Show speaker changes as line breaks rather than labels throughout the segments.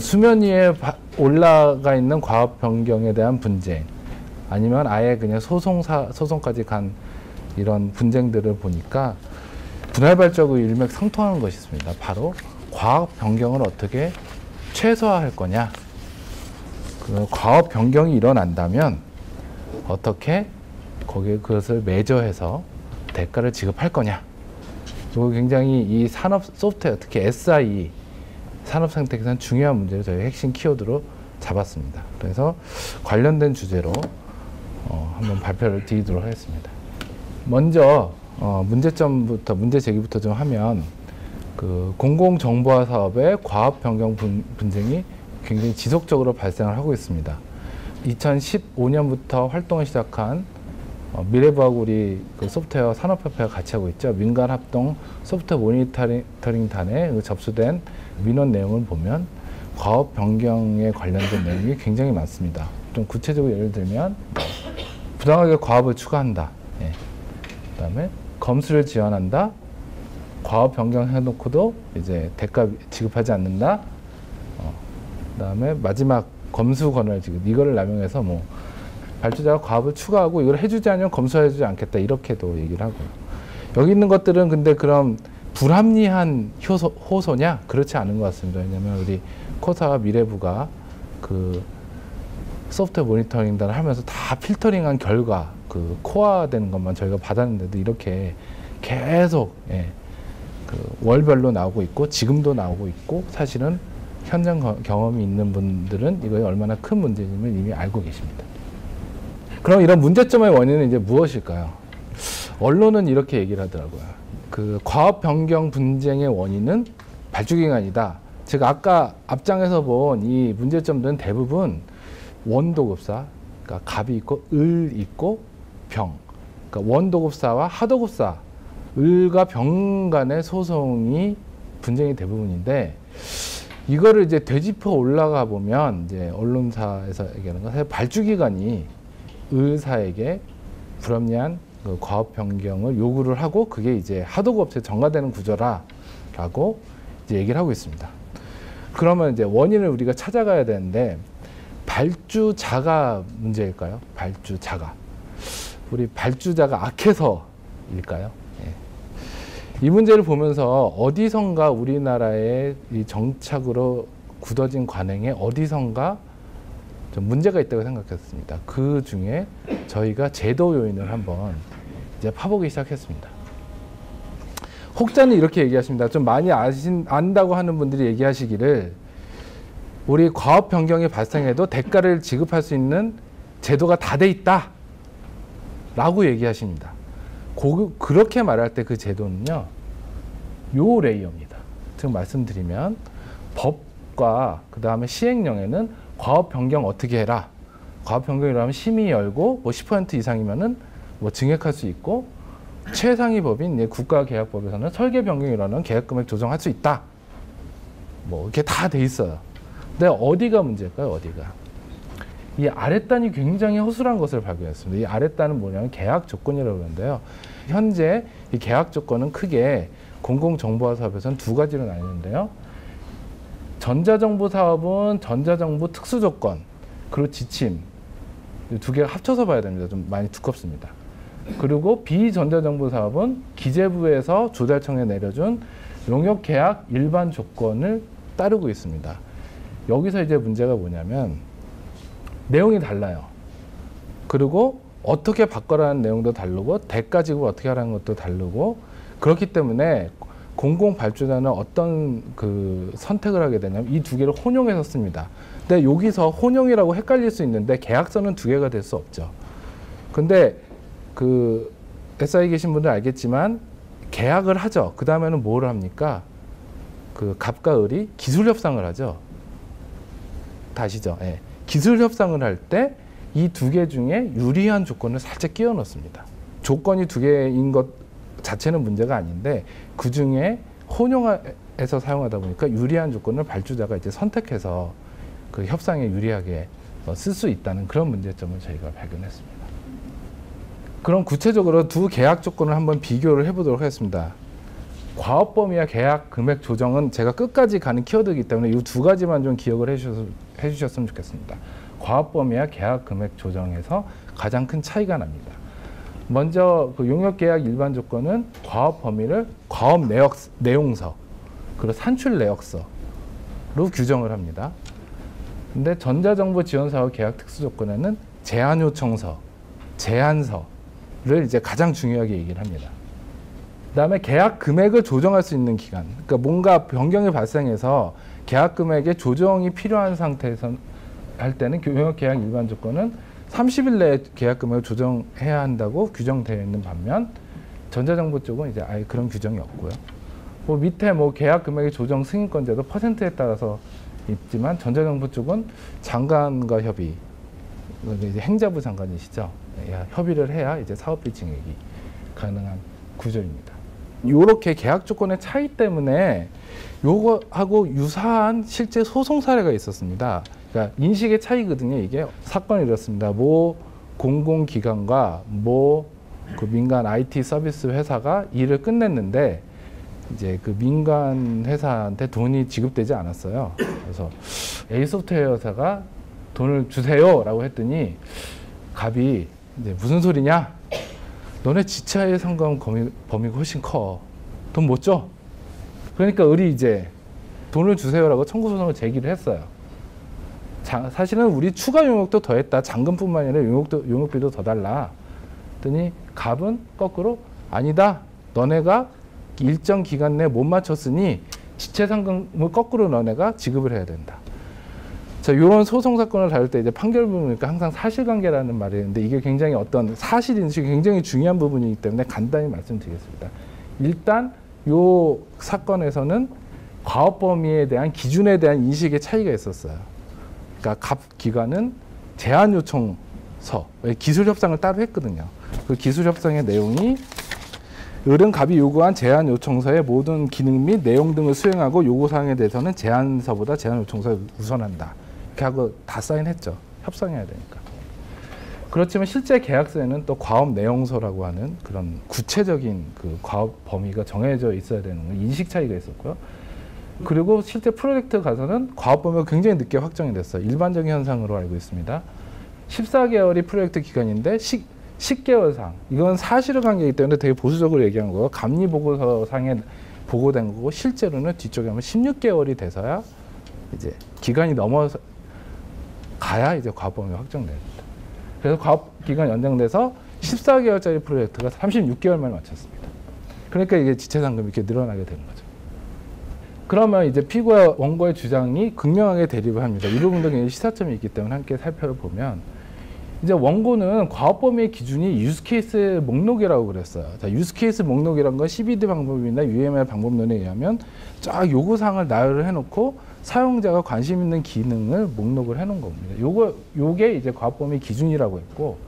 수면 위에 올라가 있는 과업 변경에 대한 분쟁, 아니면 아예 그냥 소송까지 간 이런 분쟁들을 보니까 분할발적으로 일맥상통하는 것이 있습니다. 바로 과업 변경을 어떻게 최소화할 거냐, 그 과업 변경이 일어난다면 어떻게 거기에 그것을 매저해서 대가를 지급할 거냐. 그리고 굉장히 이 산업 소프트웨어, 특히 SIE 산업 생태계에서는 중요한 문제를 저희 핵심 키워드로 잡았습니다. 그래서 관련된 주제로 한번 발표를 드리도록 하겠습니다. 먼저 문제점부터, 문제 제기부터 좀 하면, 그 공공정보화 사업의 과업 변경 분쟁이 굉장히 지속적으로 발생을 하고 있습니다. 2015년부터 활동을 시작한 미래부하고 우리 그 소프트웨어 산업협회가 같이 하고 있죠. 민간합동 소프트웨어 모니터링단에 접수된 민원 내용을 보면 과업 변경에 관련된 내용이 굉장히 많습니다. 좀 구체적으로 예를 들면 부당하게 과업을 추가한다. 예. 그다음에 검수를 지원한다. 과업 변경해놓고도 이제 대가 지급하지 않는다. 그다음에 마지막 검수 권한을 지금 이거를 남용해서 뭐 발주자가 과업을 추가하고 이걸 해주지 않으면 검수해주지 않겠다, 이렇게도 얘기를 하고요. 여기 있는 것들은 근데 그럼 불합리한 호소냐? 그렇지 않은 것 같습니다. 왜냐하면 우리 코사와 미래부가 그 소프트웨어 모니터링단을 하면서 다 필터링한 결과 그 코어되는 것만 저희가 받았는데도 이렇게 계속 그 월별로 나오고 있고 지금도 나오고 있고, 사실은 현장 경험이 있는 분들은 이거에 얼마나 큰 문제임을 이미 알고 계십니다. 그럼 이런 문제점의 원인은 이제 무엇일까요? 언론은 이렇게 얘기를 하더라고요. 그 과업 변경 분쟁의 원인은 발주기간이다. 제가 아까 앞장에서 본 이 문제점들은 대부분 원도급사, 그러니까 갑이 있고 을 있고 병, 그러니까 원도급사와 하도급사, 을과 병 간의 소송이 분쟁이 대부분인데, 이거를 이제 되짚어 올라가 보면 이제 언론사에서 얘기하는 건 사실 발주기간이 을사에게 불합리한 그 과업 변경을 요구를 하고 그게 이제 하도급업체에 전가되는 구조라라고 이제 얘기를 하고 있습니다. 그러면 이제 원인을 우리가 찾아가야 되는데, 발주자가 문제일까요? 발주자가. 우리 발주자가 악해서일까요? 이 문제를 보면서 어디선가 우리나라의 이 정착으로 굳어진 관행에 어디선가 좀 문제가 있다고 생각했습니다. 그 중에 저희가 제도 요인을 한번 이제 파보기 시작했습니다. 혹자는 이렇게 얘기하십니다. 좀 많이 안다고 하는 분들이 얘기하시기를, 우리 과업 변경이 발생해도 대가를 지급할 수 있는 제도가 다 돼 있다 라고 얘기하십니다. 그렇게 말할 때 그 제도는요, 요 레이어입니다. 지금 말씀드리면 법과 그 다음에 시행령에는 과업 변경 어떻게 해라, 과업 변경이라면 심의 열고 뭐 10% 이상이면은 뭐 증액할 수 있고, 최상위 법인 국가계약법에서는 설계 변경이라는 계약금액 조정할 수 있다. 뭐 이렇게 다 돼 있어요. 근데 어디가 문제일까요? 어디가? 이 아랫단이 굉장히 허술한 것을 발견했습니다. 이 아랫단은 뭐냐면 계약 조건이라고 하는데요. 현재 이 계약 조건은 크게 공공정보화 사업에서는 두 가지로 나뉘는데요. 전자정보 사업은 전자정보 특수조건, 그리고 지침, 두 개가 합쳐서 봐야 됩니다. 좀 많이 두껍습니다. 그리고 비전자정보 사업은 기재부에서 조달청에 내려준 용역계약 일반 조건을 따르고 있습니다. 여기서 이제 문제가 뭐냐면 내용이 달라요. 그리고 어떻게 바꿔라는 내용도 다르고 대가 지급을 어떻게 하라는 것도 다르고, 그렇기 때문에 공공발주자는 어떤 그 선택을 하게 되냐면 이 두 개를 혼용해서 씁니다. 근데 여기서 혼용이라고 헷갈릴 수 있는데 계약서는 두 개가 될 수 없죠. 근데 그 SI 계신 분들 알겠지만 계약을 하죠. 그 다음에는 뭐를 합니까? 그 갑과 을이 기술 협상을 하죠. 다 아시죠? 예. 기술 협상을 할 때 이 두 개 중에 유리한 조건을 살짝 끼워 넣습니다. 조건이 두 개인 것 자체는 문제가 아닌데, 그 중에 혼용해서 사용하다 보니까 유리한 조건을 발주자가 이제 선택해서 그 협상에 유리하게 쓸 수 있다는 그런 문제점을 저희가 발견했습니다. 그럼 구체적으로 두 계약 조건을 한번 비교를 해보도록 하겠습니다. 과업 범위와 계약 금액 조정은 제가 끝까지 가는 키워드이기 때문에 이 두 가지만 좀 기억을 해주셨으면 좋겠습니다. 과업 범위와 계약 금액 조정에서 가장 큰 차이가 납니다. 먼저 그 용역계약 일반 조건은 과업 범위를 과업 내용서 그리고 산출 내역서로 규정을 합니다. 근데 전자정보지원사업 계약 특수 조건에는 제안 요청서, 제안서를 이제 가장 중요하게 얘기를 합니다. 그다음에 계약 금액을 조정할 수 있는 기간. 그러니까 뭔가 변경이 발생해서 계약 금액의 조정이 필요한 상태에서 할 때는 용역계약 일반 조건은 30일 내에 계약 금액을 조정해야 한다고 규정되어 있는 반면 전자정보 쪽은 이제 아예 그런 규정이 없고요. 뭐 밑에 뭐 계약 금액의 조정 승인권제도 퍼센트에 따라서 있지만 전자정보 쪽은 장관과 협의, 이제 행자부 장관이시죠. 협의를 해야 이제 사업비 증액이 가능한 구조입니다. 이렇게 계약 조건의 차이 때문에 요거하고 유사한 실제 소송 사례가 있었습니다. 그러니까 인식의 차이거든요. 이게 사건이 이렇습니다. 모 공공기관과 모 그 민간 IT 서비스 회사가 일을 끝냈는데 이제 그 민간 회사한테 돈이 지급되지 않았어요. 그래서 A 소프트웨어 회사가 돈을 주세요라고 했더니 갑이 이제 무슨 소리냐? 너네 지차의 상관 범위가 훨씬 커. 돈 못 줘? 그러니까 을이 이제 돈을 주세요라고 청구 소송을 제기를 했어요. 사실은 우리 추가 용역도 더했다. 잔금뿐만 아니라 용역비도 더 달라. 그랬더니 갑은 거꾸로 아니다. 너네가 일정 기간 내에 못 맞췄으니 지체상금을 거꾸로 너네가 지급을 해야 된다. 자, 이런 소송 사건을 다룰 때 이제 판결 부분이니까 항상 사실관계라는 말이 있는데 이게 굉장히 어떤 사실 인식이 굉장히 중요한 부분이기 때문에 간단히 말씀드리겠습니다. 일단 이 사건에서는 과업 범위에 대한 기준에 대한 인식의 차이가 있었어요. 그러니까 갑 기관은 제안 요청서, 기술 협상을 따로 했거든요. 그 기술 협상의 내용이 을은 갑이 요구한 제안 요청서의 모든 기능 및 내용 등을 수행하고 요구사항에 대해서는 제안서보다 제안 요청서를 우선한다. 이렇게 하고 다 사인했죠. 협상해야 되니까. 그렇지만 실제 계약서에는 또 과업 내용서라고 하는 그런 구체적인 그 과업 범위가 정해져 있어야 되는 인식 차이가 있었고요. 그리고 실제 프로젝트 가서는 과업 범위가 굉장히 늦게 확정이 됐어요. 일반적인 현상으로 알고 있습니다. 14개월이 프로젝트 기간인데 10개월상. 이건 사실관계이기 때문에 되게 보수적으로 얘기한 거고 감리보고서상에 보고된 거고 실제로는 뒤쪽에 하면 16개월이 돼서야 이제 기간이 넘어서 가야 이제 과업 범위가 확정됩니다. 그래서 과업 기간 연장돼서 14개월짜리 프로젝트가 36개월 만에 마쳤습니다. 그러니까 이게 지체상금이 이렇게 늘어나게 되는 거죠. 그러면 이제 피고와 원고의 주장이 극명하게 대립을 합니다. 이 부분도 굉장히 시사점이 있기 때문에 함께 살펴보면 이제 원고는 과업 범위의 기준이 유스케이스 목록이라고 그랬어요. 자, 유스케이스 목록이란 건 CBD 방법이나 UML 방법론에 의하면 쫙 요구사항을 나열을 해놓고 사용자가 관심 있는 기능을 목록을 해놓은 겁니다. 요게 이제 과업 범위 기준이라고 했고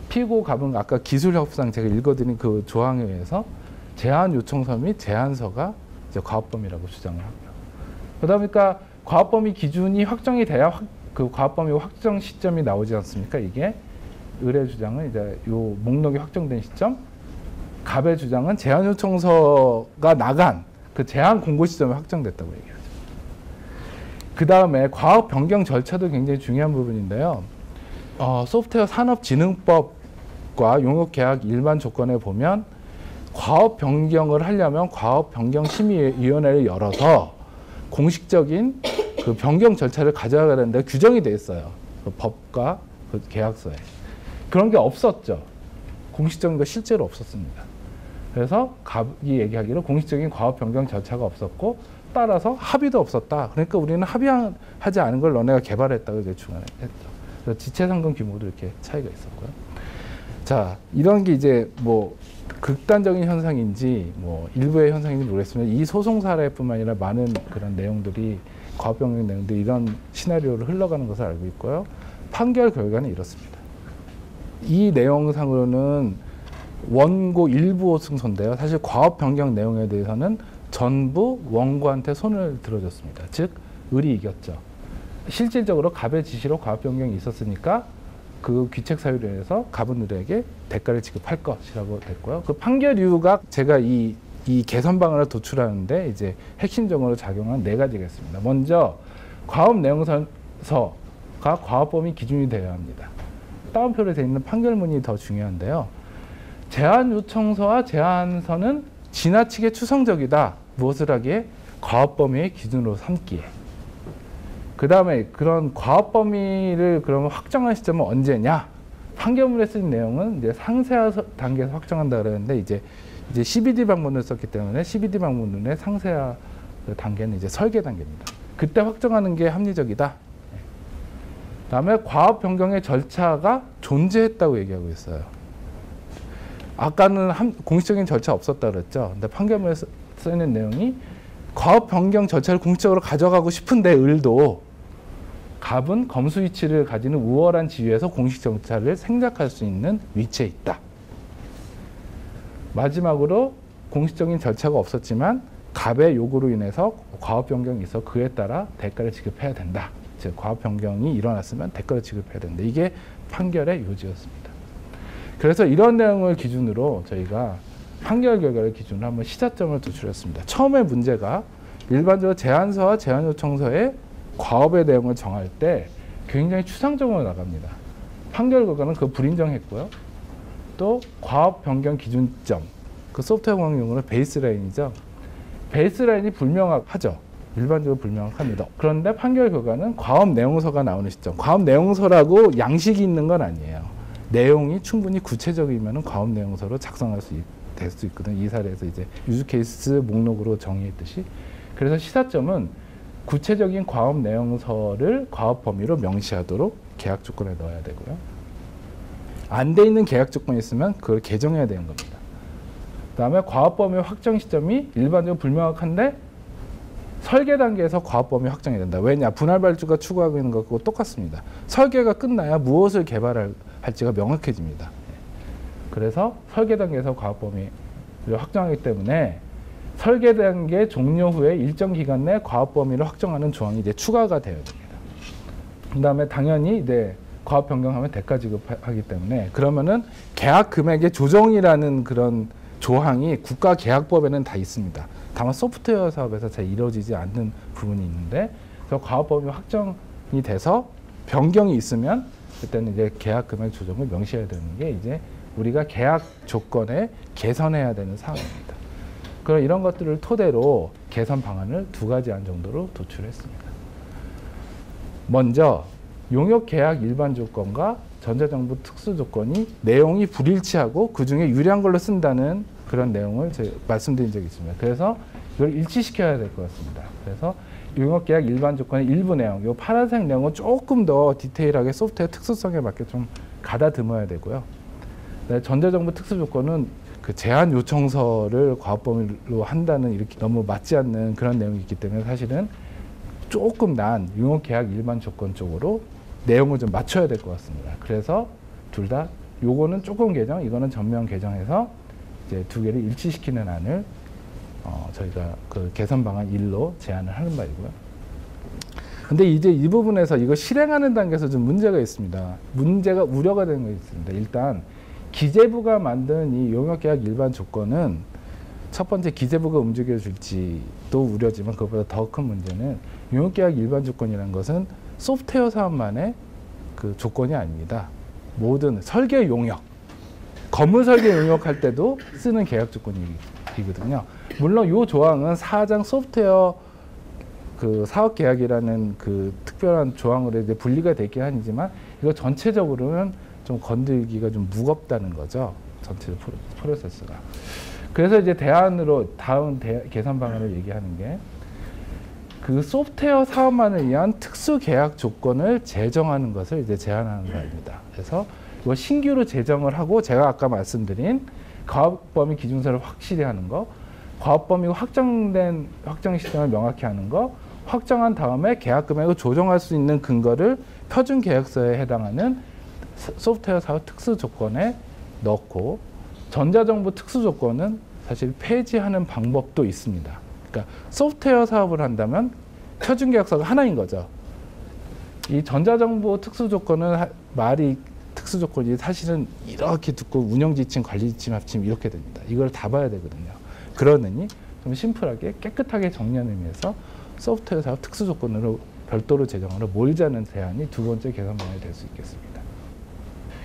피고 갑은 아까 기술 협상 제가 읽어드린 그 조항에 의해서 제안 요청서 및 제안서가 이제 과업 범위라고 주장을 하고요. 그러다 보니까 과업 범위 기준이 확정이 돼야 그 과업 범위 확정 시점이 나오지 않습니까? 이게 을의 주장은 이제 요 목록이 확정된 시점, 갑의 주장은 제안 요청서가 나간 그 제안 공고 시점이 확정됐다고 얘기하죠. 그 다음에 과업 변경 절차도 굉장히 중요한 부분인데요. 소프트웨어 산업진흥법과 용역계약 일반 조건에 보면 과업 변경을 하려면 과업 변경 심의위원회를 열어서 공식적인 그 변경 절차를 가져가야 되는데 규정이 돼 있어요. 그 법과 그 계약서에. 그런 게 없었죠. 공식적인 거 실제로 없었습니다. 그래서 갑이 얘기하기로 공식적인 과업 변경 절차가 없었고 따라서 합의도 없었다. 그러니까 우리는 합의하지 않은 걸 너네가 개발했다고 이제 주장했죠. 그래서 지체상금 규모도 이렇게 차이가 있었고요. 자, 이런 게 이제 뭐 극단적인 현상인지 뭐 일부의 현상인지 모르겠으면 이 소송 사례뿐만 아니라 많은 그런 내용들이 과업 변경 내용들이 이런 시나리오를 흘러가는 것을 알고 있고요. 판결 결과는 이렇습니다. 이 내용상으로는 원고 일부 승소인데요. 사실 과업 변경 내용에 대해서는 전부 원고한테 손을 들어줬습니다. 즉 을이 이겼죠. 실질적으로 갑의 지시로 과업 변경이 있었으니까 그 귀책 사유로 인해서 갑은 을에게 대가를 지급할 것이라고 됐고요. 그 판결 이유가 제가 이 이 개선 방안을 도출하는데 이제 핵심적으로 작용한 4가지가 있습니다. 먼저 과업 내용서가 과업 범위 기준이 되어야 합니다. 따옴표로 되어 있는 판결문이 더 중요한데요. 제한 요청서와 제안서는 지나치게 추상적이다. 무엇을 하기에? 과업 범위의 기준으로 삼기에. 그 다음에 그런 과업 범위를 그러면 확정한 시점은 언제냐? 판결문에 쓴 내용은 이제 상세화 단계에서 확정한다 그러는데 이제 CBD 방문을 썼기 때문에 CBD 방문의 상세화 단계는 이제 설계 단계입니다. 그때 확정하는 게 합리적이다. 그다음에 과업 변경의 절차가 존재했다고 얘기하고 있어요. 아까는 공식적인 절차 없었다 그랬죠. 근데 판결문에 쓰이는 내용이 과업 변경 절차를 공식적으로 가져가고 싶은데 을도 갑은 검수 위치를 가지는 우월한 지위에서 공식 절차를 생략할 수 있는 위치에 있다. 마지막으로 공식적인 절차가 없었지만 갑의 요구로 인해서 과업 변경이 있어 그에 따라 대가를 지급해야 된다. 즉 과업 변경이 일어났으면 대가를 지급해야 된다. 이게 판결의 요지였습니다. 그래서 이런 내용을 기준으로 저희가 판결 결과를 기준으로 한번 시사점을 도출했습니다. 처음에 문제가 일반적으로 제안서와 제안 요청서의 과업의 내용을 정할 때 굉장히 추상적으로 나갑니다. 판결 결과는 그거 불인정했고요. 또 과업 변경 기준점, 그 소프트웨어 공용으로 베이스라인이죠. 베이스라인이 불명확하죠. 일반적으로 불명확합니다. 그런데 판결 결과는 과업 내용서가 나오는 시점. 과업 내용서라고 양식이 있는 건 아니에요. 내용이 충분히 구체적이면 과업 내용서로 작성할 수 될 수 있거든. 이 사례에서 이제 유즈 케이스 목록으로 정의했듯이. 그래서 시사점은 구체적인 과업 내용서를 과업 범위로 명시하도록 계약 조건에 넣어야 되고요. 안 돼 있는 계약 조건이 있으면 그걸 개정해야 되는 겁니다. 그다음에 과업 범위 확정 시점이 일반적으로 불명확한데 설계 단계에서 과업 범위 확정이 된다. 왜냐? 분할 발주가 추구하고 있는 것과 똑같습니다. 설계가 끝나야 무엇을 개발할지가 명확해집니다. 그래서 설계 단계에서 과업 범위를 확정하기 때문에 설계 단계 종료 후에 일정 기간 내 과업 범위를 확정하는 조항이 이제 추가가 되어야 됩니다. 그다음에 당연히 이제 과업 변경하면 대가 지급하기 때문에 그러면은 계약 금액의 조정이라는 그런 조항이 국가 계약법에는 다 있습니다. 다만 소프트웨어 사업에서 잘 이루어지지 않는 부분이 있는데 그래서 과업 범위 확정이 돼서 변경이 있으면 그때는 이제 계약 금액 조정을 명시해야 되는 게 이제 우리가 계약 조건에 개선해야 되는 사항입니다. 그럼 이런 것들을 토대로 개선 방안을 2가지 안 정도로 도출했습니다. 먼저 용역 계약 일반 조건과 전자정부 특수 조건이 내용이 불일치하고 그중에 유리한 걸로 쓴다는 그런 내용을 제가 말씀드린 적이 있습니다. 그래서 이걸 일치시켜야 될 것 같습니다. 그래서 용역 계약 일반 조건의 일부 내용, 이 파란색 내용은 조금 더 디테일하게 소프트웨어 특수성에 맞게 좀 가다듬어야 되고요. 전자정부 특수 조건은 그 제안 요청서를 과업 범위로 한다는 이렇게 너무 맞지 않는 그런 내용이 있기 때문에 사실은 조금 난 용역 계약 일반 조건 쪽으로 내용을 좀 맞춰야 될 것 같습니다. 그래서 둘 다 요거는 조금 개정, 이거는 전면 개정해서 이제 2개를 일치시키는 안을 저희가 그 개선 방안 1로 제안을 하는 바이고요. 근데 이제 이 부분에서 이거 실행하는 단계에서 좀 문제가 있습니다. 문제가 우려가 되는 게 있습니다. 일단 기재부가 만든 이 용역계약 일반 조건은 첫 번째 기재부가 움직여줄지도 우려지만 그것보다 더 큰 문제는 용역계약 일반 조건이라는 것은 소프트웨어 사업만의 그 조건이 아닙니다. 모든 설계 용역, 건물 설계 용역할 때도 쓰는 계약 조건이거든요. 물론 이 조항은 사장 소프트웨어 그 사업 계약이라는 그 특별한 조항으로 이제 분리가 되긴 하지만 이거 전체적으로는 좀 건들기가 좀 무겁다는 거죠. 전체 프로세스가. 그래서 이제 대안으로 다음 개선 방안을 얘기하는 게 그 소프트웨어 사업만을 위한 특수 계약 조건을 제정하는 것을 이제 제안하는 바입니다. 그래서 이거 신규로 제정을 하고 제가 아까 말씀드린 과업 범위 기준서를 확실히 하는 거, 과업 범위가 확정된 확정 시점을 명확히 하는 거, 확정한 다음에 계약 금액을 조정할 수 있는 근거를 표준 계약서에 해당하는 소프트웨어 사업 특수 조건에 넣고 전자정부 특수 조건은 사실 폐지하는 방법도 있습니다. 그러니까 소프트웨어 사업을 한다면 표준 계약서가 하나인 거죠. 이 전자정부 특수 조건은 말이 특수 조건이 사실은 이렇게 듣고 운영 지침, 관리 지침, 합침 이렇게 됩니다. 이걸 다 봐야 되거든요. 그러느니 좀 심플하게 깨끗하게 정리하는 의미에서 소프트웨어 사업 특수 조건으로 별도로 제정하러 몰자는 제안이 두 번째 개선 방안이 될 수 있겠습니다.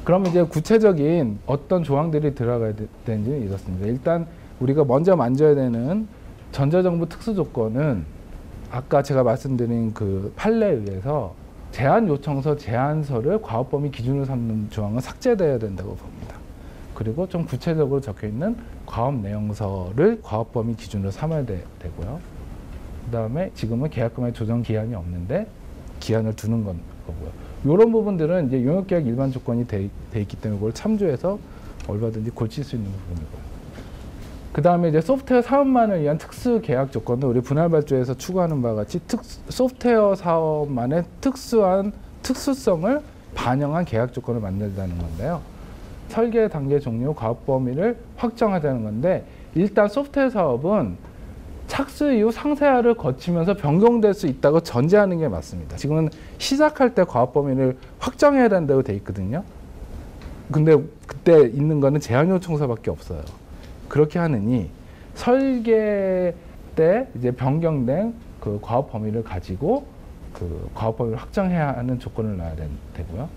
그러면 이제 구체적인 어떤 조항들이 들어가야 되는지는 이렇습니다. 일단 우리가 먼저 만져야 되는 전자정부 특수 조건은 아까 제가 말씀드린 그 판례에 의해서 제안 요청서 제안서를 과업 범위 기준으로 삼는 조항은 삭제되어야 된다고 봅니다. 그리고 좀 구체적으로 적혀 있는 과업 내용서를 과업 범위 기준으로 삼아야 되고요. 그 다음에 지금은 계약금액 조정 기한이 없는데 기한을 두는 거고요. 이런 부분들은 이제 용역계약 일반 조건이 돼 있기 때문에 그걸 참조해서 얼마든지 고칠 수 있는 부분이고요. 그 다음에 이제 소프트웨어 사업만을 위한 특수 계약 조건은 우리 분할 발주에서 추구하는 바와 같이 소프트웨어 사업만의 특수한 특수성을 반영한 계약 조건을 만들자는 건데요. 설계 단계 종료 과업 범위를 확정하자는 건데 일단 소프트웨어 사업은 착수 이후 상세화를 거치면서 변경될 수 있다고 전제하는 게 맞습니다. 지금은 시작할 때 과업 범위를 확정해야 된다고 돼 있거든요. 근데 그때 있는 거는 제안 요청서밖에 없어요. 그렇게 하느니 설계 때 이제 변경된 그 과업 범위를 가지고 그 과업 범위를 확정해야 하는 조건을 놔야 되고요.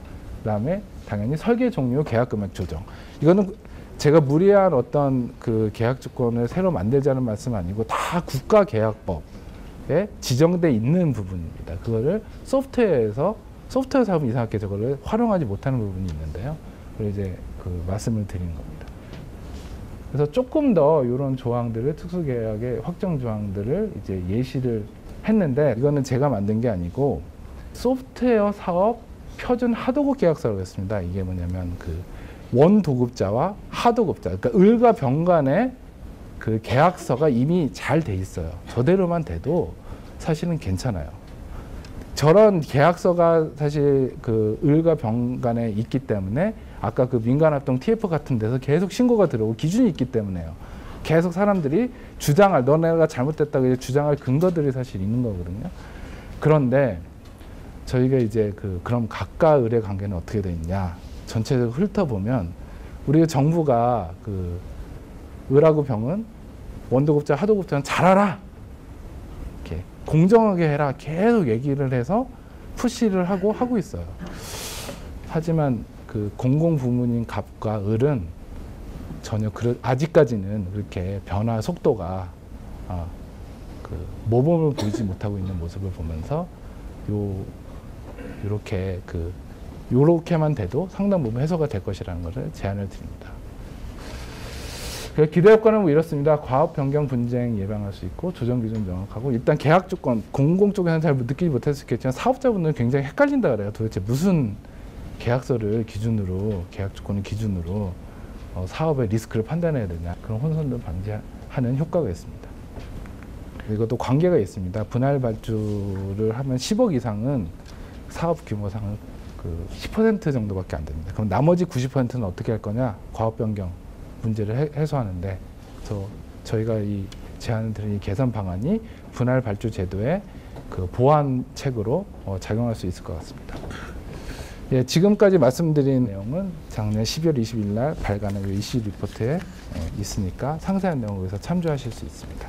그다음에 당연히 설계 종료 계약 금액 조정. 이거는 제가 무리한 어떤 그 계약 조건을 새로 만들자는 말씀 아니고 다 국가 계약법에 지정돼 있는 부분입니다. 그거를 소프트웨어 사업은 이상하게 저거를 활용하지 못하는 부분이 있는데요. 그걸 이제 그 말씀을 드린 겁니다. 그래서 조금 더 이런 조항들을 특수계약의 확정 조항들을 이제 예시를 했는데 이거는 제가 만든 게 아니고 소프트웨어 사업 표준 하도급 계약서라고 했습니다. 이게 뭐냐면 그 원도급자와 하도급자, 그러니까 을과 병 간의 그 계약서가 이미 잘 돼 있어요. 저대로만 돼도 사실은 괜찮아요. 저런 계약서가 사실 그 을과 병 간에 있기 때문에 아까 그 민간합동 TF 같은 데서 계속 신고가 들어오고 기준이 있기 때문에요. 계속 사람들이 주장할, 너네가 잘못됐다고 주장할 근거들이 사실 있는 거거든요. 그런데 저희가 이제 그럼 각각 을의 관계는 어떻게 돼 있냐? 전체적으로 훑어보면 우리 정부가 그 을하고 병은 원도급자, 하도급자는 잘 알아. 이렇게 공정하게 해라. 계속 얘기를 해서 푸시를 하고 있어요. 하지만 그 공공부문인 갑과 을은 전혀 아직까지는 그렇게 변화 속도가 그 모범을 보이지 못하고 있는 모습을 보면서 요렇게만 돼도 상당 부분 해소가 될 것이라는 것을 제안을 드립니다. 기대 효과는 뭐 이렇습니다. 과업 변경 분쟁 예방할 수 있고 조정 기준 명확하고 일단 계약 조건 공공 쪽에서는 잘 느끼지 못했겠지만 사업자분들은 굉장히 헷갈린다 그래요. 도대체 무슨 계약서를 기준으로 계약 조건을 기준으로 사업의 리스크를 판단해야 되냐 그런 혼선을 방지하는 효과가 있습니다. 그리고 또 관계가 있습니다. 분할 발주를 하면 10억 이상은 사업 규모상은 그 10% 정도밖에 안 됩니다. 그럼 나머지 90%는 어떻게 할 거냐? 과업 변경 문제를 해소하는데, 그래서 저희가 이 제안을 드린 이 개선 방안이 분할 발주 제도의 그 보완책으로 작용할 수 있을 것 같습니다. 예, 지금까지 말씀드린 내용은 작년 12월 20일 날 발간한 이슈 리포트에 있으니까 상세한 내용을 여기서 참조하실 수 있습니다.